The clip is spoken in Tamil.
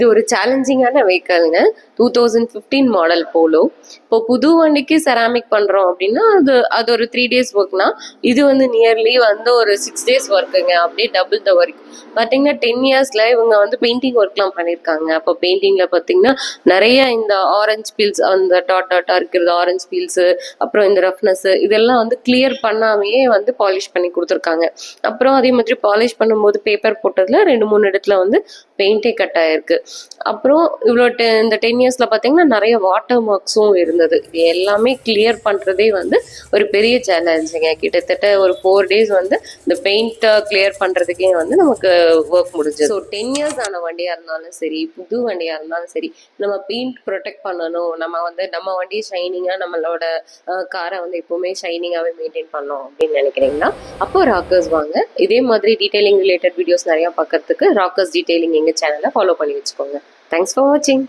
இது ஒரு சேலஞ்சிங்கான வெஹிக்கல்ங்க. 2015 மாடல் போலோ. இப்போ புது வண்டிக்கு செராமிக் பண்றோம் அப்படின்னா அது ஒரு 3 டேஸ் ஒர்க்னா, இது வந்து நியர்லி வந்து ஒரு 6 டேஸ் ஒர்க்குங்க. அப்படியே டபுள் த ஒர்க். பார்த்தீங்கன்னா 10 இயர்ஸ்ல இவங்க வந்து பெயிண்டிங் ஒர்க்லாம் பண்ணியிருக்காங்க. அப்போ பெயிண்டிங்ல பார்த்தீங்கன்னா நிறைய இந்த ஆரஞ்சு பீல்ஸ், அந்த டாட்டா இருக்கிறது ஆரஞ்சு பீல்ஸ், அப்புறம் இந்த ரஃப்னஸ் இதெல்லாம் வந்து கிளியர் பண்ணாமையே வந்து பாலிஷ் பண்ணி கொடுத்துருக்காங்க. அப்புறம் அதே மாதிரி பாலிஷ் பண்ணும்போது பேப்பர் போட்டதுல 2-3 இடத்துல வந்து பெயிண்டே கட் ஆயிருக்கு. அப்புறம் இந்த 10 இயர்ஸ்ல பார்த்தீங்கன்னா நிறைய வாட்டர் மார்க்ஸும் இருந்தது. இது எல்லாமே கிளியர் பண்றதே வந்து ஒரு பெரிய சேலஞ்சுங்க. கிட்டத்தட்ட ஒரு 4 டேஸ் வந்து இந்த பெயிண்ட்டை கிளியர் பண்றதுக்கே வந்து நமக்கு ஒர்க் முடிஞ்சது. ஸோ 10 இயர்ஸ் ஆன வண்டியா இருந்தாலும் சரி, புது வண்டியா இருந்தாலும் சரி, நம்ம பெயிண்ட் ப்ரொடெக்ட் பண்ணணும். நம்ம வண்டியை ஷைனிங்கா, நம்மளோட காரை வந்து எப்பவுமே ஷைனிங்காகவே மெயின்டைன் பண்ணோம் அப்படின்னு நினைக்கிறீங்கன்னா அப்போ ராக்கர்ஸ் வாங்க. இதே மாதிரி டீடைலிங் ரிலேட்டட் வீடியோஸ் நிறைய பார்க்கறதுக்கு ராக்கர்ஸ் டீடைலிங் எங்க சேனலை ஃபாலோ பண்ணி வச்சுக்கோங்க. தேங்க்ஸ் ஃபார் வாட்சிங்.